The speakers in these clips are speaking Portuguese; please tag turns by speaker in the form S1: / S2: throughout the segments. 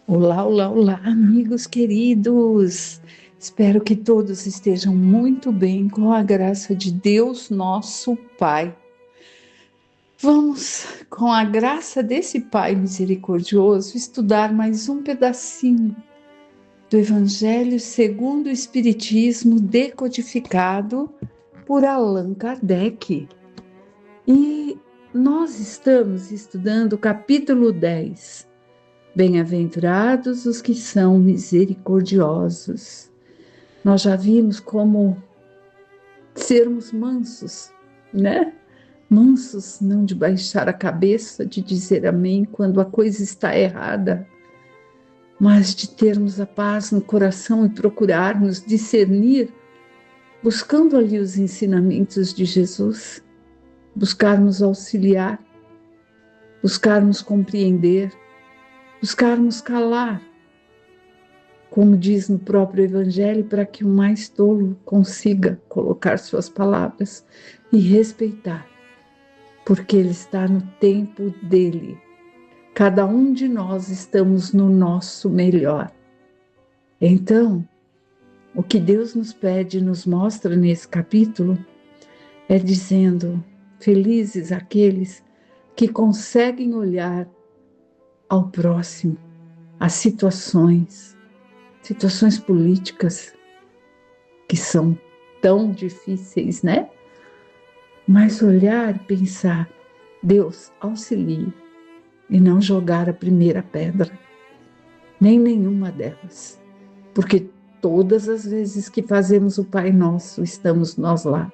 S1: Olá, olá, olá, amigos queridos! Espero que todos estejam muito bem com a graça de Deus, nosso Pai. Vamos, com a graça desse Pai misericordioso, estudar mais um pedacinho do Evangelho segundo o Espiritismo decodificado por Allan Kardec. E nós estamos estudando o capítulo 10. Bem-aventurados os que são misericordiosos. Nós já vimos como sermos mansos, né? Mansos, não de baixar a cabeça, de dizer amém quando a coisa está errada, mas de termos a paz no coração e procurarmos discernir, buscando ali os ensinamentos de Jesus, buscarmos auxiliar, buscarmos compreender, buscarmos calar, como diz no próprio Evangelho, para que o mais tolo consiga colocar suas palavras e respeitar, porque ele está no tempo dele. Cada um de nós estamos no nosso melhor. Então, o que Deus nos pede, nos mostra nesse capítulo, é dizendo: felizes aqueles que conseguem olhar ao próximo, às situações políticas que são tão difíceis, né? Mas olhar e pensar, Deus auxilie, e não jogar a primeira pedra, nem nenhuma delas, porque todas as vezes que fazemos o Pai Nosso, estamos nós lá,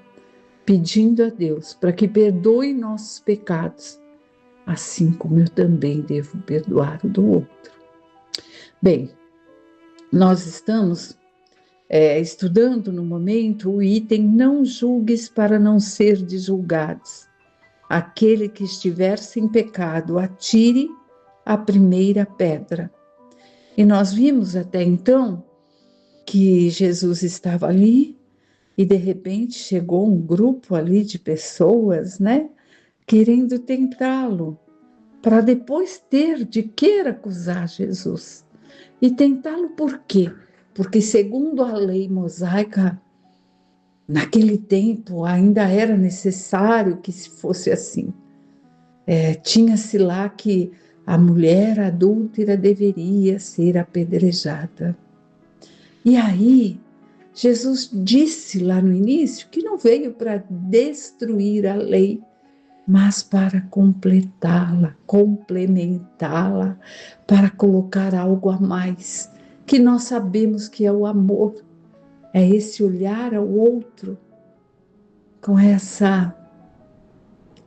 S1: pedindo a Deus para que perdoe nossos pecados, assim como eu também devo perdoar o do outro. Bem, nós estamos estudando no momento o item não julgues para não ser julgados. Aquele que estiver sem pecado, atire a primeira pedra. E nós vimos até então que Jesus estava ali e de repente chegou um grupo ali de pessoas, né, querendo tentá-lo, para depois ter de que acusar Jesus. E tentá-lo por quê? Porque segundo a lei mosaica, naquele tempo ainda era necessário que se fosse assim. Tinha-se lá que a mulher adúltera deveria ser apedrejada. E aí, Jesus disse lá no início que não veio para destruir a lei, mas para completá-la, complementá-la, para colocar algo a mais, que nós sabemos que é o amor, é esse olhar ao outro com essa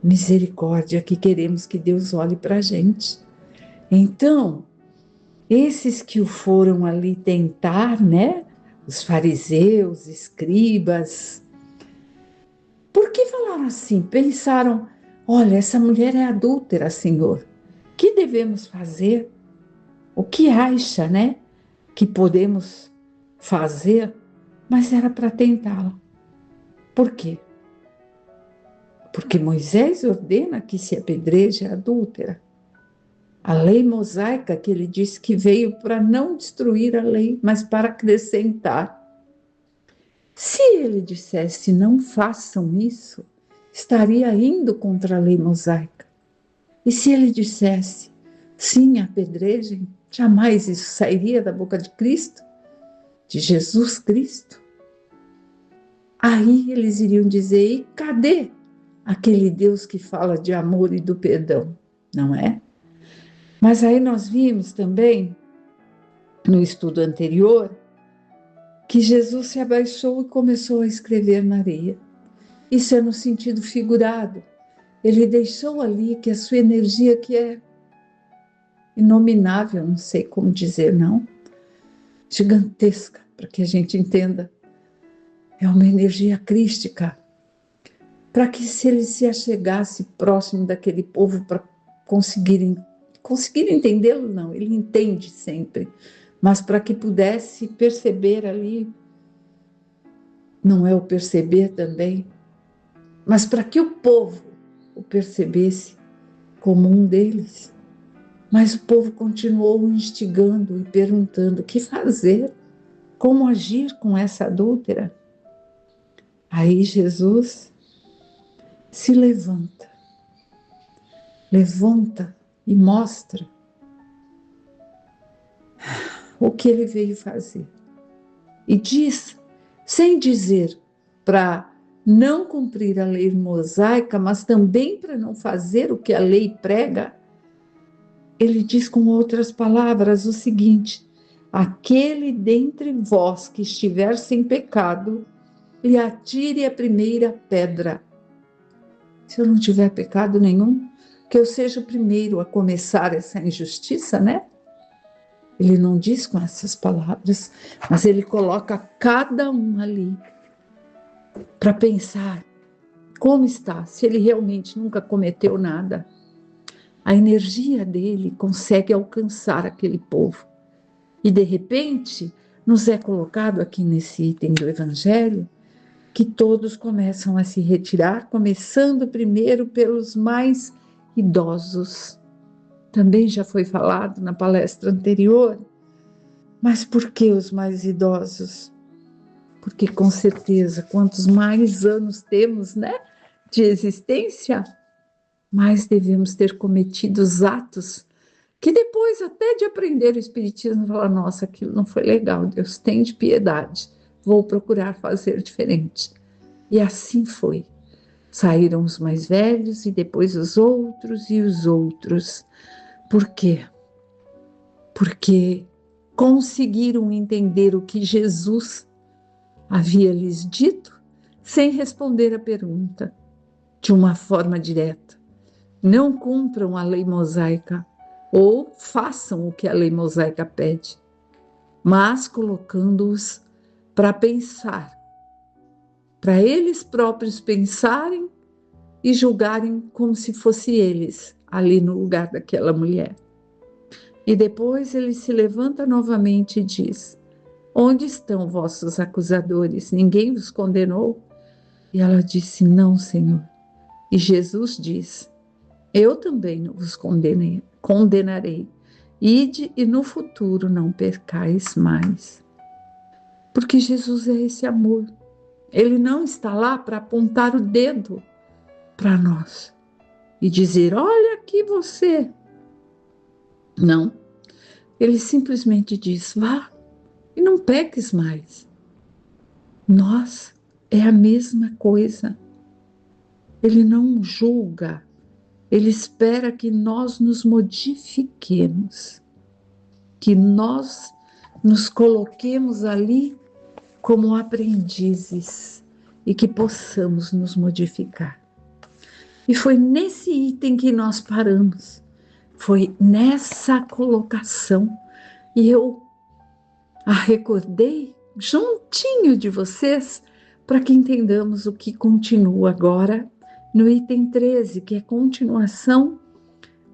S1: misericórdia que queremos que Deus olhe para a gente. Então, esses que o foram ali tentar, né? Os fariseus, escribas, por que falaram assim? Pensaram, olha, essa mulher é adúltera, Senhor. O que devemos fazer? O que acha, né? Que podemos fazer? Mas era para tentá-la. Por quê? Porque Moisés ordena que se apedreje a adúltera. A lei mosaica que ele disse que veio para não destruir a lei, mas para acrescentar. Se ele dissesse não façam isso, estaria indo contra a lei mosaica. E se ele dissesse sim, apedrejem, jamais isso sairia da boca de Cristo, de Jesus Cristo. Aí eles iriam dizer, e cadê aquele Deus que fala de amor e do perdão? Não é? Mas aí nós vimos também, no estudo anterior, que Jesus se abaixou e começou a escrever na areia. Isso é no sentido figurado. Ele deixou ali que a sua energia, que é inominável, não sei como dizer, não, gigantesca, para que a gente entenda, é uma energia crística, para que se ele se achegasse próximo daquele povo para conseguir entendê-lo, não, ele entende sempre, mas para que pudesse perceber ali, não é o perceber também, mas para que o povo o percebesse como um deles. Mas o povo continuou instigando e perguntando: o que fazer? Como agir com essa adúltera? Aí Jesus se levanta e mostra o que ele veio fazer. E diz, sem dizer para não cumprir a lei mosaica, mas também para não fazer o que a lei prega, ele diz com outras palavras o seguinte: aquele dentre vós que estiver sem pecado, lhe atire a primeira pedra. Se eu não tiver pecado nenhum, que eu seja o primeiro a começar essa injustiça, né? Ele não diz com essas palavras, mas ele coloca cada um ali para pensar como está, se ele realmente nunca cometeu nada. A energia dele consegue alcançar aquele povo. E de repente, nos é colocado aqui nesse item do Evangelho, que todos começam a se retirar, começando primeiro pelos mais idosos. Também já foi falado na palestra anterior, mas por que os mais idosos? Porque com certeza, quantos mais anos temos, né, de existência, mais devemos ter cometido os atos que depois até de aprender o Espiritismo, falar, nossa, aquilo não foi legal, Deus tem de piedade, vou procurar fazer diferente. E assim foi. Saíram os mais velhos e depois os outros e os outros. Por quê? Porque conseguiram entender o que Jesus havia lhes dito sem responder a pergunta de uma forma direta. Não cumpram a lei mosaica ou façam o que a lei mosaica pede, mas colocando-os para pensar, para eles próprios pensarem e julgarem como se fosse eles ali no lugar daquela mulher. E depois ele se levanta novamente e diz: onde estão vossos acusadores? Ninguém vos condenou? E ela disse: não, Senhor. E Jesus diz: eu também não vos condenarei. Ide e no futuro não percais mais. Porque Jesus é esse amor. Ele não está lá para apontar o dedo para nós e dizer: olha aqui você. Não. Ele simplesmente diz: vá e não peques mais. Nós é a mesma coisa. Ele não julga. Ele espera que nós nos modifiquemos, que nós nos coloquemos ali como aprendizes e que possamos nos modificar. E foi nesse item que nós paramos, foi nessa colocação, e eu a recordei juntinho de vocês para que entendamos o que continua agora no item 13, que é continuação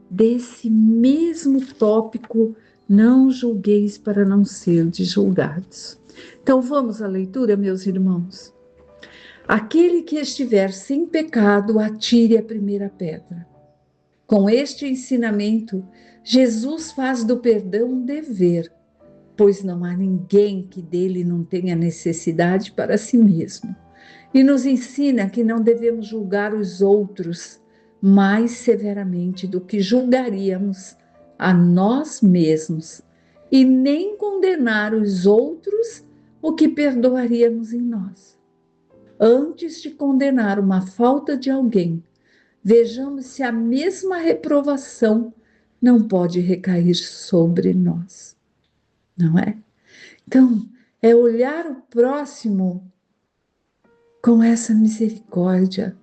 S1: desse mesmo tópico: não julgueis para não serdes julgados. Então vamos à leitura, meus irmãos. Aquele que estiver sem pecado, atire a primeira pedra. Com este ensinamento, Jesus faz do perdão um dever, pois não há ninguém que dele não tenha necessidade para si mesmo. E nos ensina que não devemos julgar os outros mais severamente do que julgaríamos a nós mesmos, e nem condenar os outros o que perdoaríamos em nós. Antes de condenar uma falta de alguém, vejamos se a mesma reprovação não pode recair sobre nós. Não é? Então, é olhar o próximo com essa misericórdia,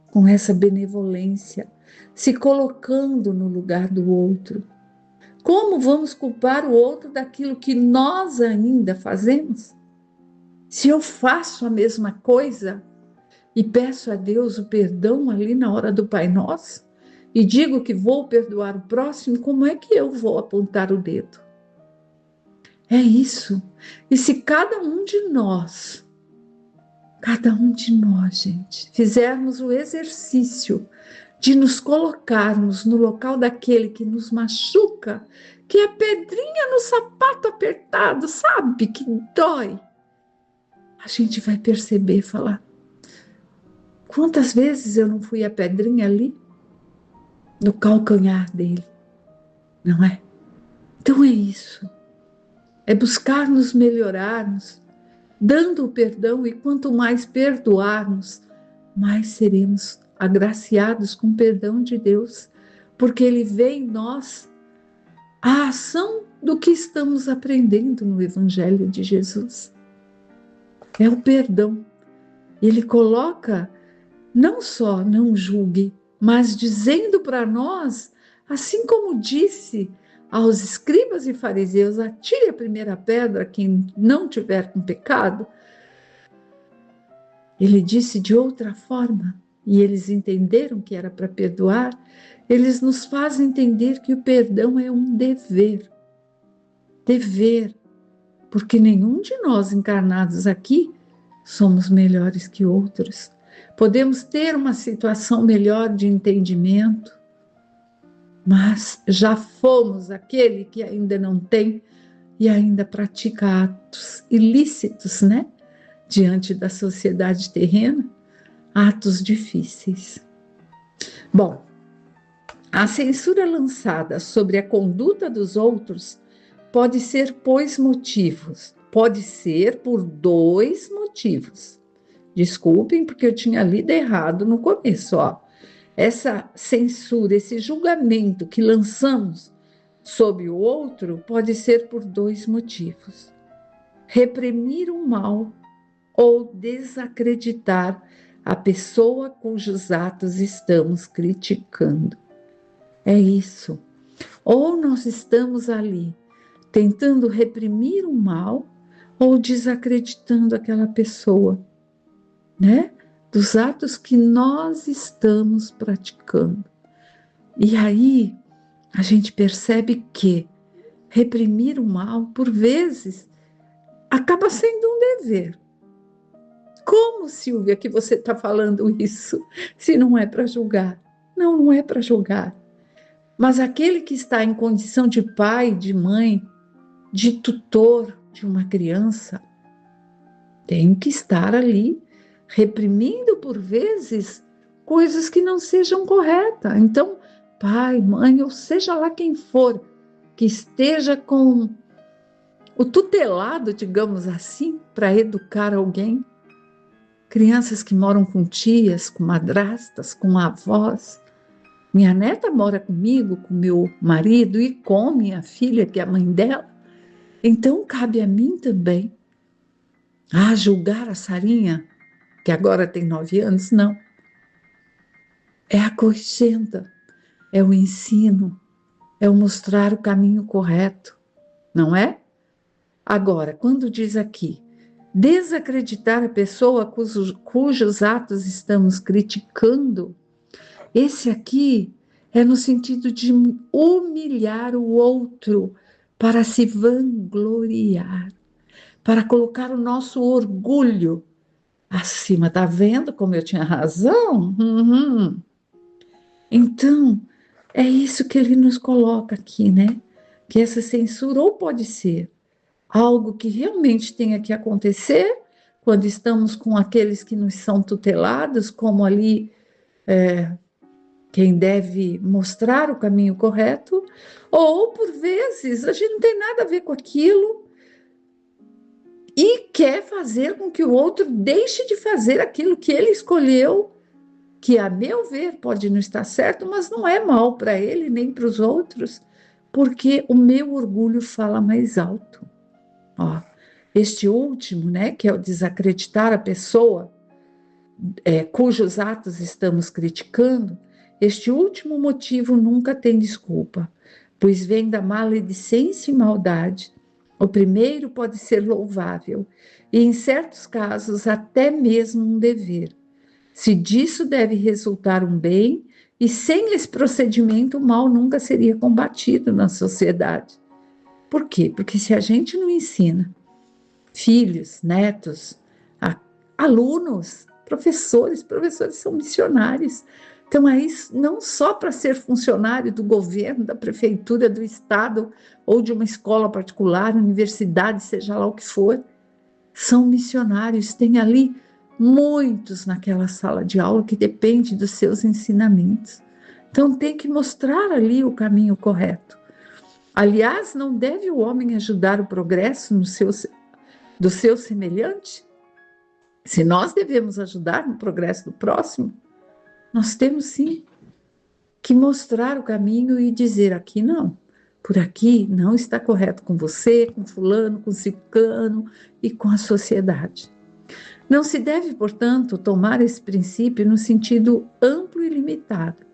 S1: com essa benevolência, se colocando no lugar do outro. Como vamos culpar o outro daquilo que nós ainda fazemos? Se eu faço a mesma coisa e peço a Deus o perdão ali na hora do Pai Nosso e digo que vou perdoar o próximo, como é que eu vou apontar o dedo? É isso. E se cada um de nós, gente, fizermos o exercício de nos colocarmos no local daquele que nos machuca, que é pedrinha no sapato apertado, sabe? Que dói. A gente vai perceber, falar, quantas vezes eu não fui a pedrinha ali, no calcanhar dele, não é? Então é isso. É buscar nos melhorarmos, dando o perdão, e quanto mais perdoarmos, mais seremos agraciados com o perdão de Deus, porque Ele vê em nós a ação do que estamos aprendendo no Evangelho de Jesus. É o perdão. Ele coloca, não só não julgue, mas dizendo para nós, assim como disse aos escribas e fariseus, atire a primeira pedra quem não tiver com pecado. Ele disse de outra forma, e eles entenderam que era para perdoar. Eles nos fazem entender que o perdão é um dever. Dever, porque nenhum de nós encarnados aqui somos melhores que outros. Podemos ter uma situação melhor de entendimento, mas já fomos aquele que ainda não tem e ainda pratica atos ilícitos, né? Diante da sociedade terrena, atos difíceis. Bom, a censura lançada sobre a conduta dos outros pode ser pode ser por dois motivos. Desculpem, porque eu tinha lido errado no começo, ó. Essa censura, esse julgamento que lançamos sobre o outro pode ser por dois motivos: reprimir o mal ou desacreditar a pessoa cujos atos estamos criticando. É isso. Ou nós estamos ali tentando reprimir o mal ou desacreditando aquela pessoa, né? Dos atos que nós estamos praticando. E aí a gente percebe que reprimir o mal, por vezes, acaba sendo um dever. Como, Silvia, que você está falando isso, se não é para julgar? Não, não é para julgar. Mas aquele que está em condição de pai, de mãe, de tutor de uma criança, tem que estar ali reprimindo, por vezes, coisas que não sejam corretas. Então, pai, mãe, ou seja lá quem for, que esteja com o tutelado, digamos assim, para educar alguém. Crianças que moram com tias, com madrastas, com avós. Minha neta mora comigo, com meu marido e com minha filha, que é a mãe dela. Então, cabe a mim também julgar a Sarinha, que agora tem 9 anos, não. É a corrigenda, é o ensino, é o mostrar o caminho correto, não é? Agora, quando diz aqui, desacreditar a pessoa cujos atos estamos criticando, esse aqui é no sentido de humilhar o outro para se vangloriar, para colocar o nosso orgulho acima. Tá vendo como eu tinha razão? Uhum. Então, é isso que ele nos coloca aqui, né? Que essa censura ou pode ser algo que realmente tenha que acontecer quando estamos com aqueles que nos são tutelados, como ali quem deve mostrar o caminho correto, ou por vezes a gente não tem nada a ver com aquilo e quer fazer com que o outro deixe de fazer aquilo que ele escolheu, que a meu ver pode não estar certo, mas não é mal para ele nem para os outros, porque o meu orgulho fala mais alto. Ó, este último, né, que é o desacreditar a pessoa cujos atos estamos criticando, este último motivo nunca tem desculpa, pois vem da maledicência e maldade. O primeiro pode ser louvável e, em certos casos, até mesmo um dever. Se disso deve resultar um bem, e sem esse procedimento o mal nunca seria combatido na sociedade. Por quê? Porque se a gente não ensina filhos, netos, alunos, professores são missionários. Então, é isso não só para ser funcionário do governo, da prefeitura, do estado, ou de uma escola particular, universidade, seja lá o que for. São missionários, tem ali muitos naquela sala de aula que depende dos seus ensinamentos. Então, tem que mostrar ali o caminho correto. Aliás, não deve o homem ajudar o progresso do seu semelhante? Se nós devemos ajudar no progresso do próximo, nós temos sim que mostrar o caminho e dizer: aqui não, por aqui não está correto com você, com fulano, com ciclano e com a sociedade. Não se deve, portanto, tomar esse princípio no sentido amplo e limitado.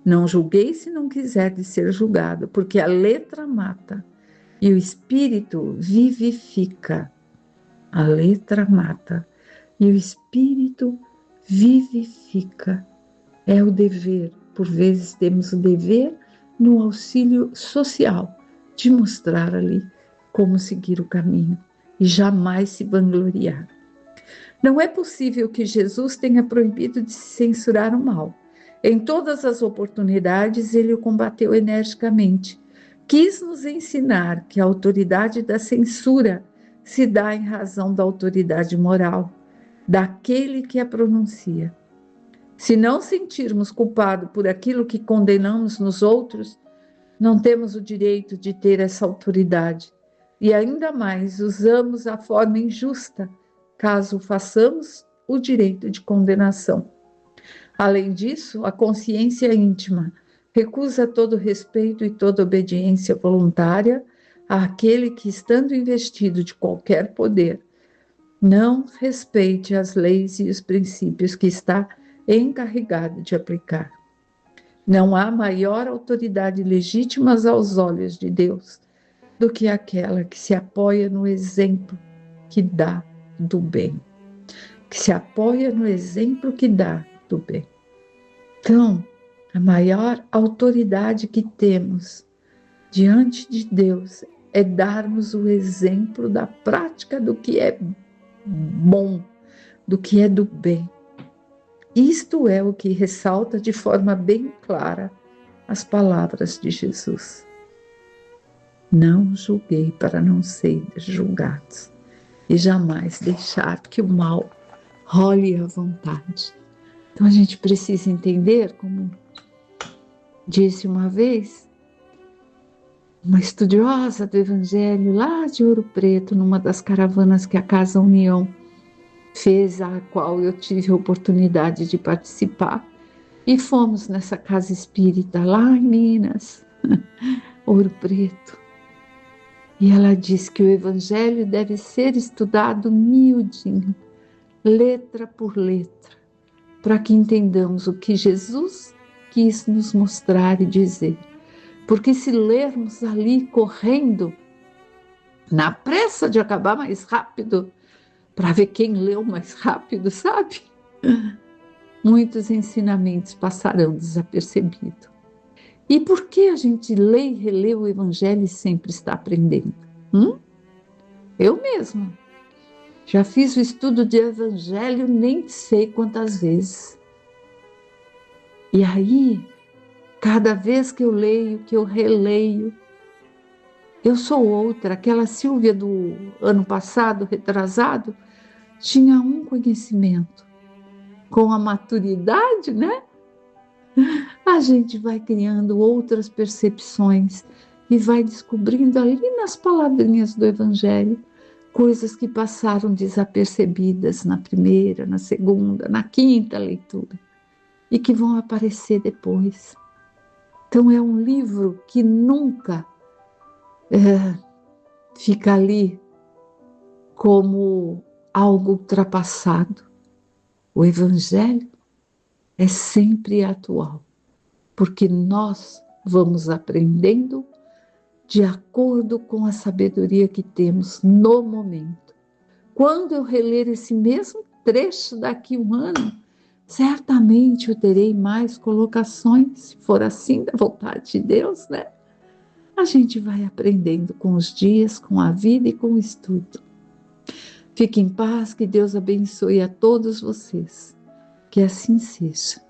S1: Não julguei se não quiserdes ser julgado, porque a letra mata e o espírito vivifica. A letra mata e o espírito vivifica. É o dever. Por vezes temos o dever no auxílio social de mostrar ali como seguir o caminho e jamais se vangloriar. Não é possível que Jesus tenha proibido de se censurar o mal. Em todas as oportunidades, ele o combateu energicamente. Quis nos ensinar que a autoridade da censura se dá em razão da autoridade moral, daquele que a pronuncia. Se não sentirmos culpado por aquilo que condenamos nos outros, não temos o direito de ter essa autoridade. E ainda mais, usamos a forma injusta, caso façamos o direito de condenação. Além disso, a consciência íntima recusa todo respeito e toda obediência voluntária àquele que, estando investido de qualquer poder, não respeite as leis e os princípios que está encarregado de aplicar. Não há maior autoridade legítima aos olhos de Deus do que aquela que se apoia no exemplo que dá do bem. Que se apoia no exemplo que dá do bem. Então, a maior autoridade que temos diante de Deus é darmos o exemplo da prática do que é bom, do que é do bem. Isto é o que ressalta de forma bem clara as palavras de Jesus. Não julguei para não serem julgados, e jamais deixar que o mal role à vontade. Então a gente precisa entender, como disse uma vez uma estudiosa do Evangelho lá de Ouro Preto, numa das caravanas que a Casa União fez, a qual eu tive a oportunidade de participar, e fomos nessa casa espírita lá em Minas, Ouro Preto. E ela diz que o Evangelho deve ser estudado miudinho, letra por letra, para que entendamos o que Jesus quis nos mostrar e dizer. Porque se lermos ali correndo, na pressa de acabar mais rápido, para ver quem leu mais rápido, sabe? Muitos ensinamentos passarão desapercebidos. E por que a gente lê e relê o Evangelho e sempre está aprendendo? Eu mesma já fiz o estudo de Evangelho nem sei quantas vezes. E aí, cada vez que eu leio, que eu releio, eu sou outra. Aquela Silvia do ano passado, retrasado, tinha um conhecimento. Com a maturidade, né? A gente vai criando outras percepções e vai descobrindo ali nas palavrinhas do Evangelho coisas que passaram desapercebidas na primeira, na segunda, na quinta leitura e que vão aparecer depois. Então é um livro que nunca fica ali como algo ultrapassado. O Evangelho é sempre atual, porque nós vamos aprendendo de acordo com a sabedoria que temos no momento. Quando eu reler esse mesmo trecho daqui um ano, certamente eu terei mais colocações, se for assim da vontade de Deus, né? A gente vai aprendendo com os dias, com a vida e com o estudo. Fique em paz, que Deus abençoe a todos vocês. Que assim seja.